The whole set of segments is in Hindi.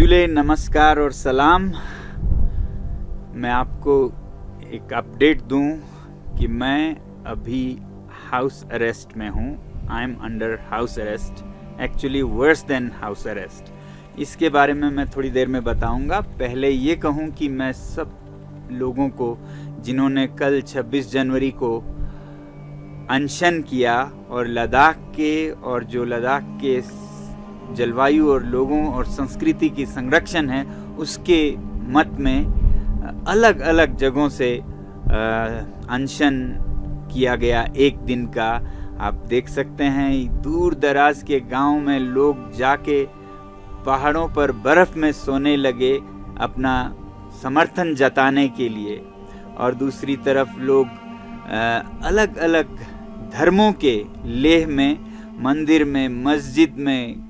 जुले नमस्कार और सलाम। मैं आपको एक अपडेट दूं कि मैं अभी हाउस अरेस्ट में हूं। I am under house arrest, actually worse than house arrest. इसके बारे में मैं थोड़ी देर में बताऊंगा। पहले ये कहूं कि मैं सब लोगों को जिन्होंने कल 26 जनवरी को अनशन किया और लद्दाख के जलवायु और लोगों और संस्कृति की संरक्षण है, उसके मत में अलग अलग जगहों से अनशन किया गया एक दिन का। आप देख सकते हैं दूर दराज के गांव में लोग जाके पहाड़ों पर बर्फ में सोने लगे अपना समर्थन जताने के लिए, और दूसरी तरफ लोग अलग अलग धर्मों के लेह में, मंदिर में, मस्जिद में,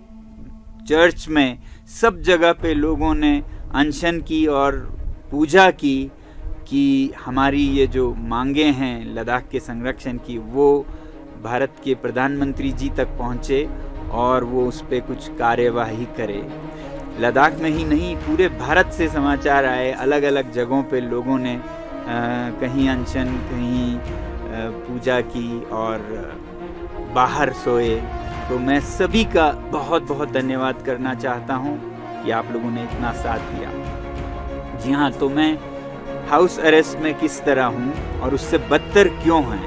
चर्च में, सब जगह पे लोगों ने अनशन की और पूजा की कि हमारी ये जो मांगे हैं लद्दाख के संरक्षण की, वो भारत के प्रधानमंत्री जी तक पहुँचे और वो उस पर कुछ कार्यवाही करे। लद्दाख में ही नहीं, पूरे भारत से समाचार आए, अलग अलग जगहों पे लोगों ने कहीं अनशन, कहीं पूजा की और बाहर सोए। तो मैं सभी का बहुत बहुत धन्यवाद करना चाहता हूँ कि आप लोगों ने इतना साथ दिया। जी हाँ, तो मैं हाउस अरेस्ट में किस तरह हूँ और उससे बदतर क्यों है।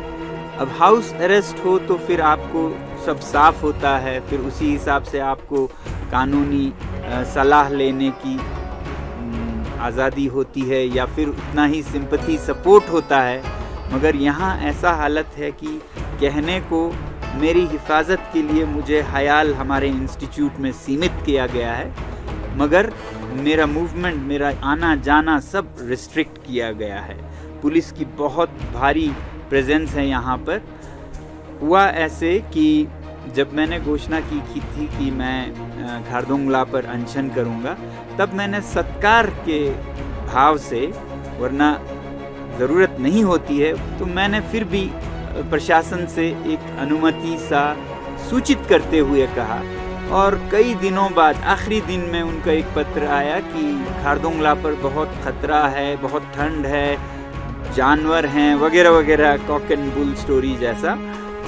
अब हाउस अरेस्ट हो तो फिर आपको सब साफ होता है, फिर उसी हिसाब से आपको कानूनी सलाह लेने की आज़ादी होती है या फिर उतना ही सिंपैथी सपोर्ट होता है। मगर यहाँ ऐसा हालत है कि कहने को मेरी हिफाजत के लिए मुझे हयाल हमारे इंस्टीट्यूट में सीमित किया गया है, मगर मेरा मूवमेंट, मेरा आना जाना सब रिस्ट्रिक्ट किया गया है। पुलिस की बहुत भारी प्रेजेंस है यहाँ पर। हुआ ऐसे कि जब मैंने घोषणा की थी कि मैं खारदुंगला पर अनशन करूँगा, तब मैंने सत्कार के भाव से, वरना ज़रूरत नहीं होती है, तो मैंने फिर भी प्रशासन से एक अनुमति सा सूचित करते हुए कहा। और कई दिनों बाद आखिरी दिन में उनका एक पत्र आया कि खारदुंगला पर बहुत खतरा है, बहुत ठंड है, जानवर हैं वगैरह वगैरह, कॉक एंड बुल स्टोरी जैसा,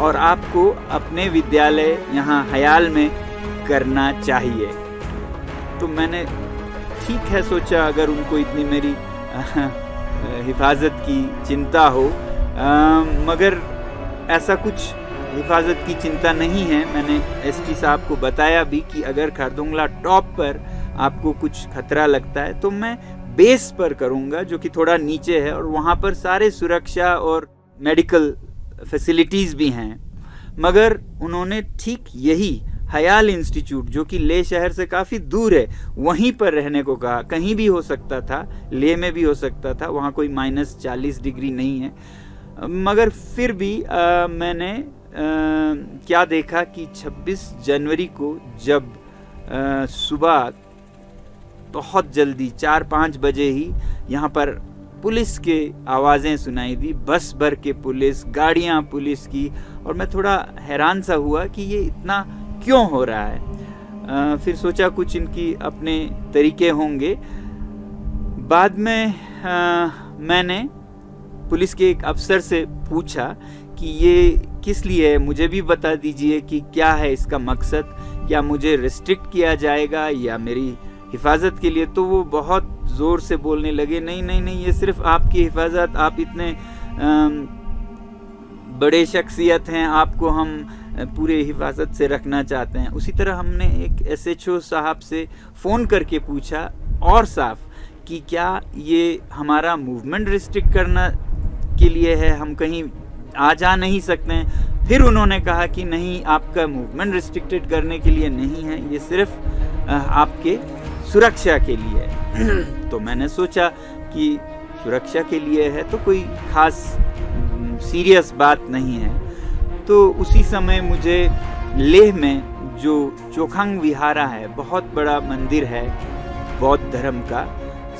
और आपको अपने विद्यालय यहाँ हयाल में करना चाहिए। तो मैंने ठीक है सोचा, अगर उनको इतनी मेरी हिफाजत की चिंता हो, मगर ऐसा कुछ हिफाजत की चिंता नहीं है। मैंने एसपी साहब को बताया भी कि अगर खारदुंगला टॉप पर आपको कुछ खतरा लगता है तो मैं बेस पर करूंगा, जो कि थोड़ा नीचे है, और वहाँ पर सारे सुरक्षा और मेडिकल फैसिलिटीज़ भी हैं। मगर उन्होंने ठीक यही हयाल इंस्टीट्यूट, जो कि लेह शहर से काफ़ी दूर है, वहीं पर रहने को कहा। कहीं भी हो सकता था, लेह में भी हो सकता था, वहाँ कोई -40 डिग्री नहीं है। मगर फिर भी मैंने क्या देखा कि 26 जनवरी को जब सुबह बहुत जल्दी 4-5 बजे ही यहाँ पर पुलिस के आवाज़ें सुनाई दी, बस भर के पुलिस, गाड़ियाँ पुलिस की, और मैं थोड़ा हैरान सा हुआ कि ये इतना क्यों हो रहा है। फिर सोचा कुछ इनकी अपने तरीके होंगे। बाद में मैंने पुलिस के एक अफसर से पूछा कि ये किस लिए है, मुझे भी बता दीजिए कि क्या है इसका मकसद, क्या मुझे रिस्ट्रिक्ट किया जाएगा या मेरी हिफाजत के लिए। तो वो बहुत ज़ोर से बोलने लगे, नहीं नहीं नहीं, ये सिर्फ आपकी हिफाजत, आप इतने बड़े शख्सियत हैं, आपको हम पूरे हिफाजत से रखना चाहते हैं। उसी तरह हमने एक SHO साहब से फ़ोन करके पूछा और साफ कि क्या ये हमारा मूवमेंट रिस्ट्रिक्ट करना के लिए है, हम कहीं आ जा नहीं सकते हैं। फिर उन्होंने कहा कि नहीं, आपका मूवमेंट रिस्ट्रिक्टेड करने के लिए नहीं है, ये सिर्फ आपके सुरक्षा के लिए है। तो मैंने सोचा कि सुरक्षा के लिए है तो कोई खास सीरियस बात नहीं है। तो उसी समय मुझे लेह में जो चोखांग विहारा है, बहुत बड़ा मंदिर है बौद्ध धर्म का,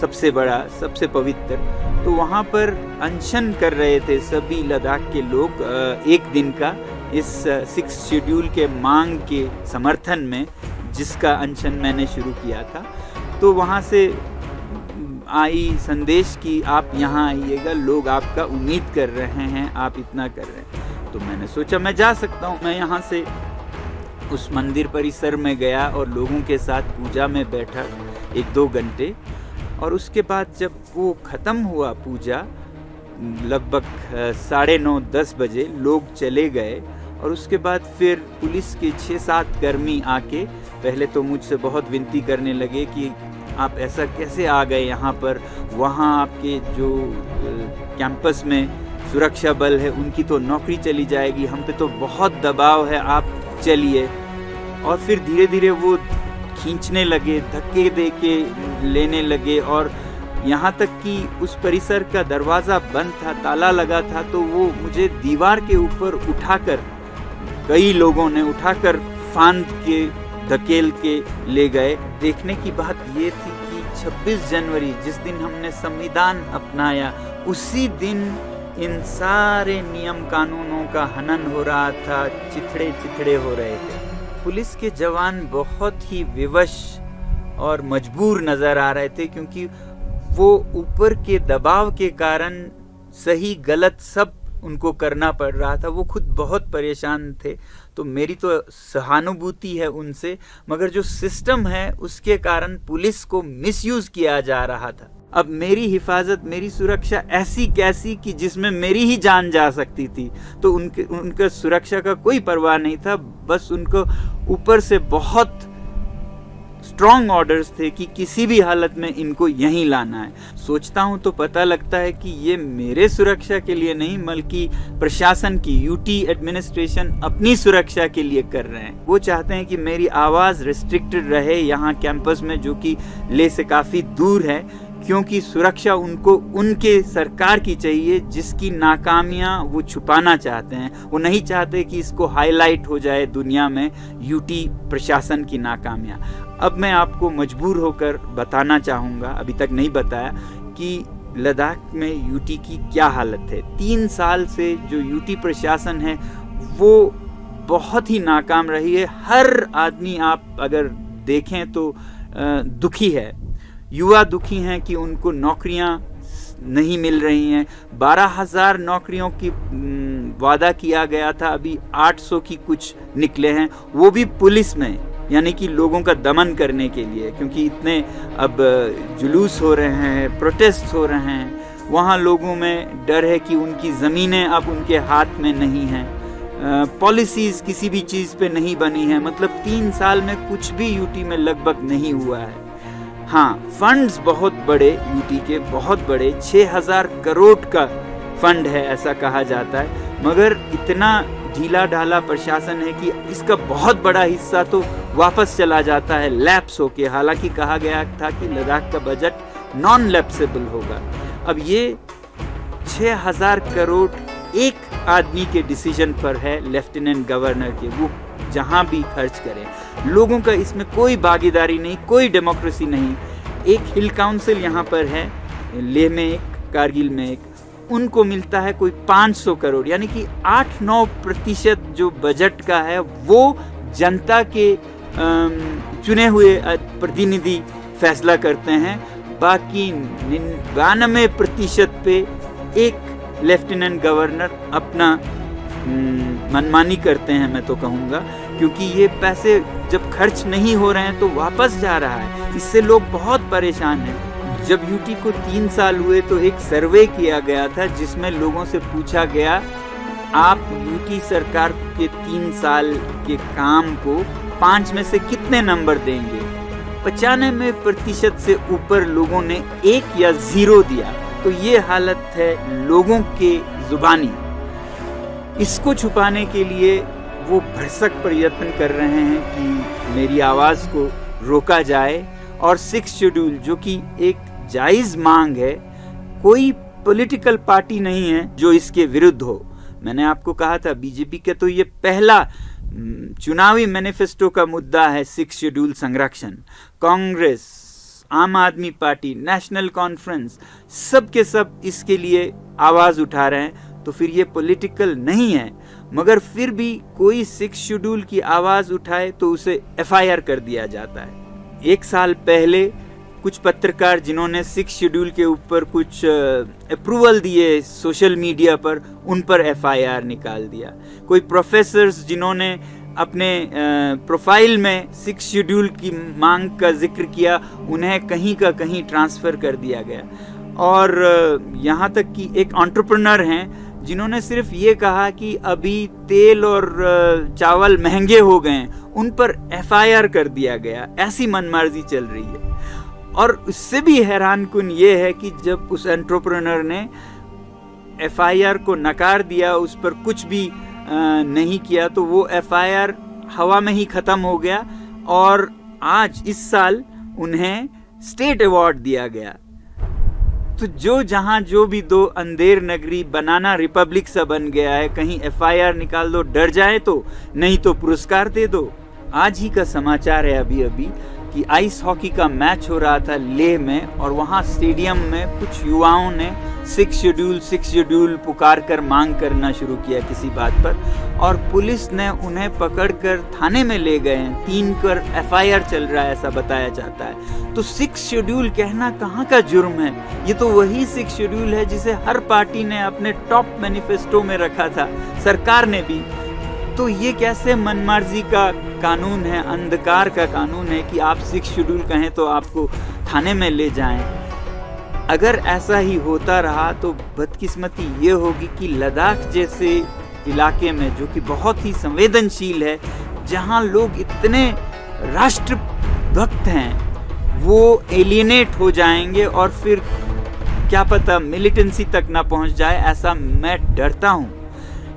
सबसे बड़ा, सबसे पवित्र, तो वहाँ पर अनशन कर रहे थे सभी लद्दाख के लोग एक दिन का, इस 6 शेड्यूल के मांग के समर्थन में, जिसका अनशन मैंने शुरू किया था। तो वहाँ से आई संदेश कि आप यहाँ आइएगा, लोग आपका उम्मीद कर रहे हैं, आप इतना कर रहे हैं। तो मैंने सोचा मैं जा सकता हूँ। मैं यहाँ से उस मंदिर परिसर में गया और लोगों के साथ पूजा में बैठा 1-2 घंटे, और उसके बाद जब वो ख़त्म हुआ पूजा, लगभग 9:30-10 बजे लोग चले गए, और उसके बाद फिर पुलिस के 6-7 कर्मी आके पहले तो मुझसे बहुत विनती करने लगे कि आप ऐसा कैसे आ गए यहाँ पर, वहाँ आपके जो कैंपस में सुरक्षा बल है उनकी तो नौकरी चली जाएगी, हम पे तो बहुत दबाव है, आप चलिए। और फिर धीरे धीरे वो खींचने लगे, धक्के दे के लेने लगे, और यहाँ तक कि उस परिसर का दरवाज़ा बंद था, ताला लगा था, तो वो मुझे दीवार के ऊपर उठाकर, कई लोगों ने उठाकर फांद के धकेल के ले गए। देखने की बात ये थी कि 26 जनवरी जिस दिन हमने संविधान अपनाया, उसी दिन इन सारे नियम कानूनों का हनन हो रहा था, चिथड़े चिथड़े हो रहे थे। पुलिस के जवान बहुत ही विवश और मजबूर नज़र आ रहे थे, क्योंकि वो ऊपर के दबाव के कारण सही गलत सब उनको करना पड़ रहा था। वो खुद बहुत परेशान थे। तो मेरी तो सहानुभूति है उनसे, मगर जो सिस्टम है उसके कारण पुलिस को मिसयूज़ किया जा रहा था। अब मेरी हिफाजत, मेरी सुरक्षा ऐसी कैसी कि जिसमें मेरी ही जान जा सकती थी, तो उनका सुरक्षा का कोई परवाह नहीं था। बस उनको ऊपर से बहुत स्ट्रॉन्ग ऑर्डर्स थे कि किसी भी हालत में इनको यहीं लाना है। सोचता हूँ तो पता लगता है कि ये मेरे सुरक्षा के लिए नहीं, बल्कि प्रशासन की, यूटी एडमिनिस्ट्रेशन अपनी सुरक्षा के लिए कर रहे हैं। वो चाहते हैं कि मेरी आवाज़ रिस्ट्रिक्टेड रहे यहाँ कैंपस में, जो कि ले से काफ़ी दूर है, क्योंकि सुरक्षा उनको उनके सरकार की चाहिए, जिसकी नाकामियां वो छुपाना चाहते हैं। वो नहीं चाहते कि इसको हाईलाइट हो जाए दुनिया में यूटी प्रशासन की नाकामियां। अब मैं आपको मजबूर होकर बताना चाहूँगा, अभी तक नहीं बताया, कि लद्दाख में यूटी की क्या हालत है। 3 साल से जो यूटी प्रशासन है वो बहुत ही नाकाम रही है। हर आदमी आप अगर देखें तो दुखी है। युवा दुखी हैं कि उनको नौकरियां नहीं मिल रही हैं। 12,000 नौकरियों की वादा किया गया था, अभी 800 की कुछ निकले हैं, वो भी पुलिस में, यानी कि लोगों का दमन करने के लिए, क्योंकि इतने अब जुलूस हो रहे हैं, प्रोटेस्ट हो रहे हैं। वहाँ लोगों में डर है कि उनकी ज़मीनें अब उनके हाथ में नहीं हैं। पॉलिसीज़ किसी भी चीज़ पे नहीं बनी है। मतलब 3 साल में कुछ भी यूटी में लगभग नहीं हुआ है। हाँ, फंड्स बहुत बड़े, यूटी के बहुत बड़े, 6,000 करोड़ का फंड है ऐसा कहा जाता है, मगर इतना ढीला ढाला प्रशासन है कि इसका बहुत बड़ा हिस्सा तो वापस चला जाता है लैप्स होके। हालांकि कहा गया था कि लद्दाख का बजट नॉन लैप्सेबल होगा। अब ये 6,000 करोड़ एक आदमी के डिसीजन पर है, लेफ्टिनेंट गवर्नर के, वो जहाँ भी खर्च करें। लोगों का इसमें कोई भागीदारी नहीं, कोई डेमोक्रेसी नहीं। एक हिल काउंसिल यहाँ पर है, लेह में एक, कारगिल में एक, उनको मिलता है कोई 500 करोड़, यानी कि 8-9% जो बजट का है वो जनता के चुने हुए प्रतिनिधि फैसला करते हैं। बाकी 99% पे एक लेफ्टिनेंट गवर्नर अपना मनमानी करते हैं, मैं तो कहूँगा, क्योंकि ये पैसे जब खर्च नहीं हो रहे हैं तो वापस जा रहा है। इससे लोग बहुत परेशान हैं। जब यूटी को 3 साल हुए तो एक सर्वे किया गया था जिसमें लोगों से पूछा गया, आप यूटी सरकार के 3 साल के काम को 5 में से कितने नंबर देंगे। 95% से ऊपर लोगों ने 1 या 0 दिया। तो ये हालत है लोगों के जुबानी। इसको छुपाने के लिए वो भरसक प्रयत्न कर रहे हैं कि मेरी आवाज़ को रोका जाए। और 6 शेड्यूल जो कि एक जायज़ मांग है, कोई पॉलिटिकल पार्टी नहीं है जो इसके विरुद्ध हो। मैंने आपको कहा था बीजेपी के तो ये पहला चुनावी मैनिफेस्टो का मुद्दा है 6 शेड्यूल संरक्षण। कांग्रेस, आम आदमी पार्टी, नेशनल कॉन्फ्रेंस, सब के सब इसके लिए आवाज़ उठा रहे हैं। तो फिर ये पॉलिटिकल नहीं है, मगर फिर भी कोई 6 शेड्यूल की आवाज़ उठाए तो उसे FIR कर दिया जाता है। 1 साल पहले कुछ पत्रकार जिन्होंने 6 शेड्यूल के ऊपर कुछ अप्रूवल दिए सोशल मीडिया पर, उन पर एफआईआर निकाल दिया। कोई प्रोफेसर्स जिन्होंने अपने प्रोफाइल में 6 शेड्यूल की मांग का जिक्र किया, उन्हें कहीं का कहीं ट्रांसफ़र कर दिया गया। और यहाँ तक कि एक एंटरप्रेन्योर हैं जिन्होंने सिर्फ ये कहा कि अभी तेल और चावल महंगे हो गए हैं, उन पर एफआईआर कर दिया गया। ऐसी मनमर्जी चल रही है। और उससे भी हैरानकुन ये है कि जब उस एंटरप्रेन्योर ने एफआईआर को नकार दिया, उस पर कुछ भी नहीं किया, तो वो एफआईआर हवा में ही ख़त्म हो गया। और आज इस साल उन्हें स्टेट अवार्ड दिया गया। तो जहाँ जो भी दो, अंधेर नगरी बनाना रिपब्लिक सा बन गया है। कहीं एफआईआर निकाल दो, डर जाए तो, नहीं तो पुरस्कार दे दो। आज ही का समाचार है अभी कि आइस हॉकी का मैच हो रहा था लेह में, और वहाँ स्टेडियम में कुछ युवाओं ने 6 शेड्यूल पुकार कर मांग करना शुरू किया किसी बात पर, और पुलिस ने उन्हें पकड़कर थाने में ले गए हैं। 3 पर एफआईआर चल रहा है, ऐसा बताया जाता है। तो 6 शेड्यूल कहना कहाँ का जुर्म है? ये तो वही 6 शेड्यूल है जिसे हर पार्टी ने अपने टॉप मैनिफेस्टो में रखा था, सरकार ने भी। तो ये कैसे मनमर्जी का कानून है, अंधकार का कानून है कि आप 6 शेड्यूल कहें तो आपको थाने में ले जाएं। अगर ऐसा ही होता रहा तो बदकिस्मती ये होगी कि लद्दाख जैसे इलाके में, जो कि बहुत ही संवेदनशील है, जहां लोग इतने राष्ट्रभक्त हैं, वो एलियनेट हो जाएंगे और फिर क्या पता मिलिटेंसी तक ना पहुंच जाए, ऐसा मैं डरता हूं।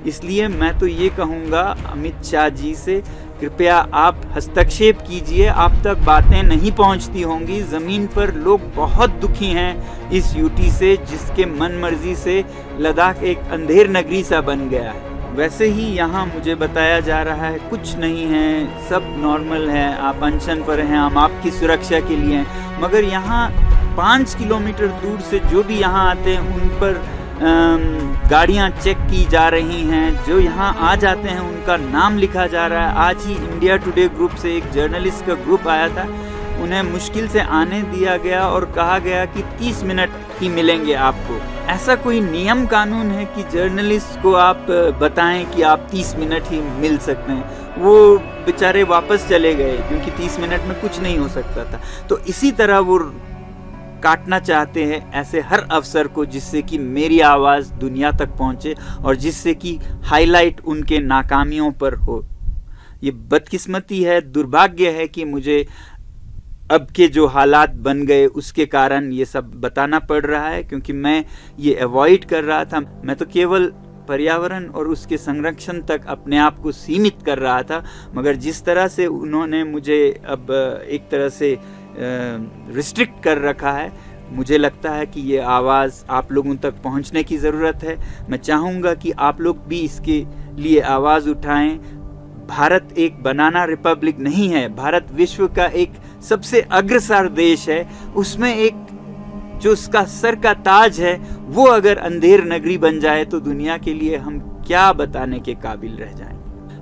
इसलिए मैं तो ये कहूँगा अमित शाह जी से, कृपया आप हस्तक्षेप कीजिए। आप तक बातें नहीं पहुंचती होंगी। ज़मीन पर लोग बहुत दुखी हैं इस यूटी से, जिसके मन मर्जी से लद्दाख एक अंधेर नगरी सा बन गया है। वैसे ही यहाँ मुझे बताया जा रहा है कुछ नहीं है, सब नॉर्मल है, आप अनशन पर हैं, हम आपकी सुरक्षा के लिए हैं। मगर यहाँ 5 किलोमीटर दूर से जो भी यहाँ आते हैं उन पर गाड़ियाँ चेक की जा रही हैं। जो यहाँ आ जाते हैं उनका नाम लिखा जा रहा है। आज ही इंडिया टुडे ग्रुप से एक जर्नलिस्ट का ग्रुप आया था, उन्हें मुश्किल से आने दिया गया और कहा गया कि 30 मिनट ही मिलेंगे आपको। ऐसा कोई नियम कानून है कि जर्नलिस्ट को आप बताएं कि आप 30 मिनट ही मिल सकते हैं? वो बेचारे वापस चले गए क्योंकि 30 मिनट में कुछ नहीं हो सकता था। तो इसी तरह वो काटना चाहते हैं ऐसे हर अवसर को, जिससे कि मेरी आवाज़ दुनिया तक पहुंचे और जिससे कि हाईलाइट उनके नाकामियों पर हो। ये बदकिस्मती है, दुर्भाग्य है कि मुझे अब के जो हालात बन गए उसके कारण ये सब बताना पड़ रहा है, क्योंकि मैं ये अवॉइड कर रहा था। मैं तो केवल पर्यावरण और उसके संरक्षण तक अपने आप को सीमित कर रहा था, मगर जिस तरह से उन्होंने मुझे अब एक तरह से रिस्ट्रिक्ट कर रखा है, मुझे लगता है कि ये आवाज़ आप लोगों तक पहुंचने की ज़रूरत है। मैं चाहूँगा कि आप लोग भी इसके लिए आवाज़ उठाएं। भारत एक बनाना रिपब्लिक नहीं है, भारत विश्व का एक सबसे अग्रसर देश है। उसमें एक जो उसका सर का ताज है, वो अगर अंधेर नगरी बन जाए तो दुनिया के लिए हम क्या बताने के काबिल रह जाएं।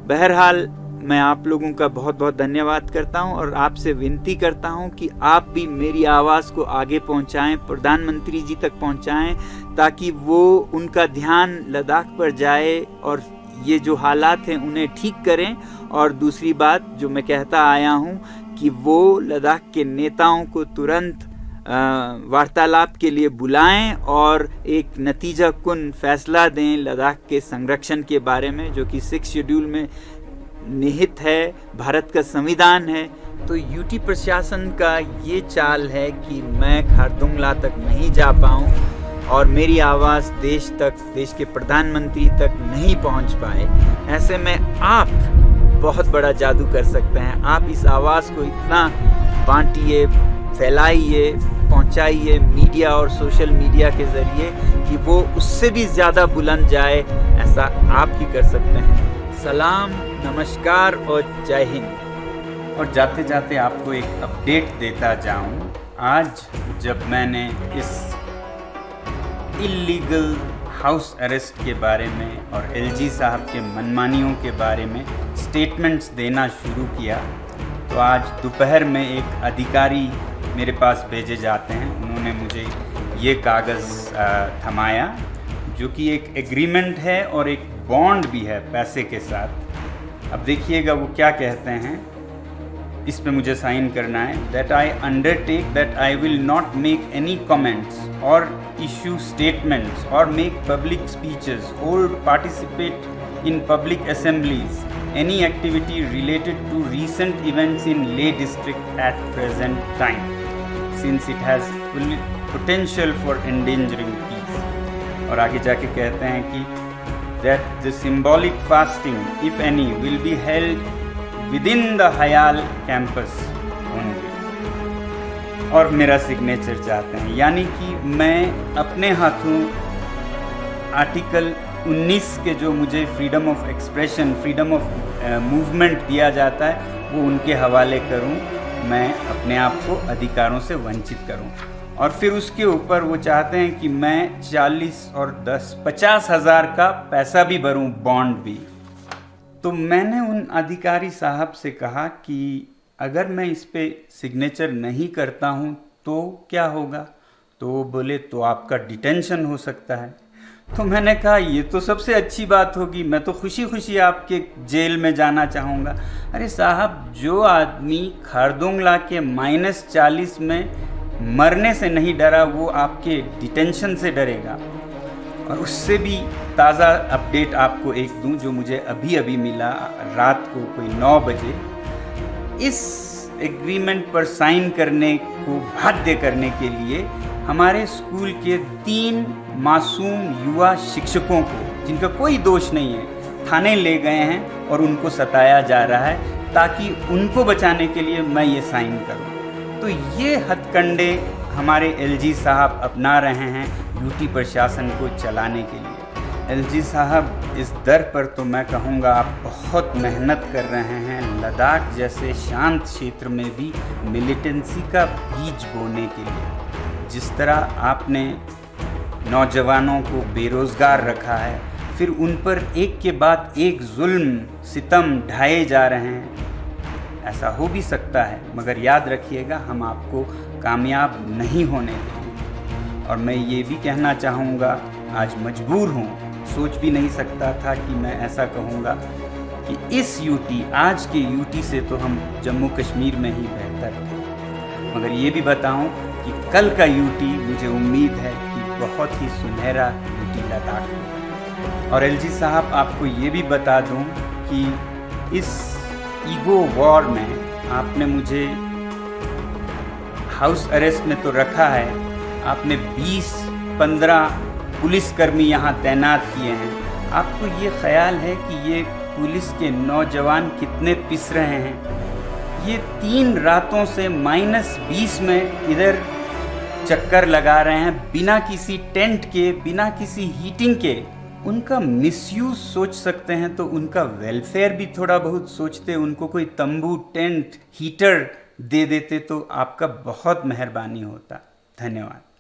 बहरहाल मैं आप लोगों का बहुत बहुत धन्यवाद करता हूं और आपसे विनती करता हूं कि आप भी मेरी आवाज़ को आगे पहुंचाएं, प्रधानमंत्री जी तक पहुंचाएं, ताकि वो उनका ध्यान लद्दाख पर जाए और ये जो हालात हैं उन्हें ठीक करें। और दूसरी बात जो मैं कहता आया हूं कि वो लद्दाख के नेताओं को तुरंत वार्तालाप के लिए बुलाएं और एक नतीजा कुन फैसला दें लद्दाख के संरक्षण के बारे में, जो कि 6 शेड्यूल में निहित है, भारत का संविधान है। तो यूटी प्रशासन का ये चाल है कि मैं खारदुंगला तक नहीं जा पाऊँ और मेरी आवाज़ देश तक, देश के प्रधानमंत्री तक नहीं पहुंच पाए। ऐसे में आप बहुत बड़ा जादू कर सकते हैं। आप इस आवाज़ को इतना बांटिए, फैलाइए, पहुंचाइए मीडिया और सोशल मीडिया के ज़रिए कि वो उससे भी ज़्यादा बुलंद जाए। ऐसा आप ही कर सकते हैं। सलाम, नमस्कार और जय हिंद। और जाते जाते आपको एक अपडेट देता जाऊं। आज जब मैंने इस इल्लीगल हाउस अरेस्ट के बारे में और एलजी साहब के मनमानियों के बारे में स्टेटमेंट्स देना शुरू किया, तो आज दोपहर में एक अधिकारी मेरे पास भेजे जाते हैं। उन्होंने मुझे ये कागज़ थमाया जो कि एक एग्रीमेंट है और एक बॉन्ड भी है पैसे के साथ। अब देखिएगा वो क्या कहते हैं, इस पे मुझे साइन करना है। That I undertake that I will not make any comments और इशू स्टेटमेंट्स और मेक पब्लिक स्पीचेस और participate in public assemblies any activity related to recent events in Leh district at present time, since it has potential for endangering peace। और आगे जाके कहते हैं कि that the symbolic fasting, if any, will be held within the Hayal campus only। और मेरा सिग्नेचर चाहते हैं, यानी कि मैं अपने हाथों आर्टिकल 19 के जो मुझे freedom of expression, freedom of movement दिया जाता है वो उनके हवाले करूं, मैं अपने आप को अधिकारों से वंचित करूं। और फिर उसके ऊपर वो चाहते हैं कि मैं 40 और 10 50,000 का पैसा भी भरूं, बॉन्ड भी। तो मैंने उन अधिकारी साहब से कहा कि अगर मैं इस पे सिग्नेचर नहीं करता हूं तो क्या होगा? तो वो बोले तो आपका डिटेंशन हो सकता है। तो मैंने कहा ये तो सबसे अच्छी बात होगी, मैं तो खुशी खुशी आपके जेल में जाना चाहूँगा। अरे साहब, जो आदमी खारदोंगला के -40 में मरने से नहीं डरा वो आपके डिटेंशन से डरेगा। और उससे भी ताज़ा अपडेट आपको एक दूं जो मुझे अभी अभी मिला रात को कोई 9 बजे। इस एग्रीमेंट पर साइन करने को बाध्य करने के लिए हमारे स्कूल के 3 मासूम युवा शिक्षकों को, जिनका कोई दोष नहीं है, थाने ले गए हैं और उनको सताया जा रहा है ताकि उनको बचाने के लिए मैं ये साइन करूं। तो ये हथकंडे हमारे एलजी साहब अपना रहे हैं यूटी प्रशासन को चलाने के लिए। एलजी साहब, इस दर पर तो मैं कहूँगा आप बहुत मेहनत कर रहे हैं लद्दाख जैसे शांत क्षेत्र में भी मिलिटेंसी का बीज बोने के लिए। जिस तरह आपने नौजवानों को बेरोज़गार रखा है, फिर उन पर एक के बाद एक जुल्म सितम ढाए जा रहे हैं। ऐसा हो भी सकता है, मगर याद रखिएगा हम आपको कामयाब नहीं होने देंगे। और मैं ये भी कहना चाहूँगा, आज मजबूर हूँ, सोच भी नहीं सकता था कि मैं ऐसा कहूँगा कि इस यूटी, आज के यूटी से तो हम जम्मू कश्मीर में ही बेहतर थे। मगर ये भी बताऊँ कि कल का यूटी मुझे उम्मीद है कि बहुत ही सुनहरा यूटी लद्दाख होगा। और एलजी साहब, आपको ये भी बता दूं कि इस ईगो वॉर में आपने मुझे हाउस अरेस्ट में तो रखा है, आपने 20-15 पुलिसकर्मी यहाँ तैनात किए हैं। आपको ये ख्याल है कि ये पुलिस के नौजवान कितने पिस रहे हैं? ये 3 रातों से -20 में इधर चक्कर लगा रहे हैं, बिना किसी टेंट के, बिना किसी हीटिंग के। उनका मिसयूज सोच सकते हैं तो उनका वेलफेयर भी थोड़ा बहुत सोचते, उनको कोई तंबू, टेंट, हीटर दे देते तो आपका बहुत मेहरबानी होता। धन्यवाद।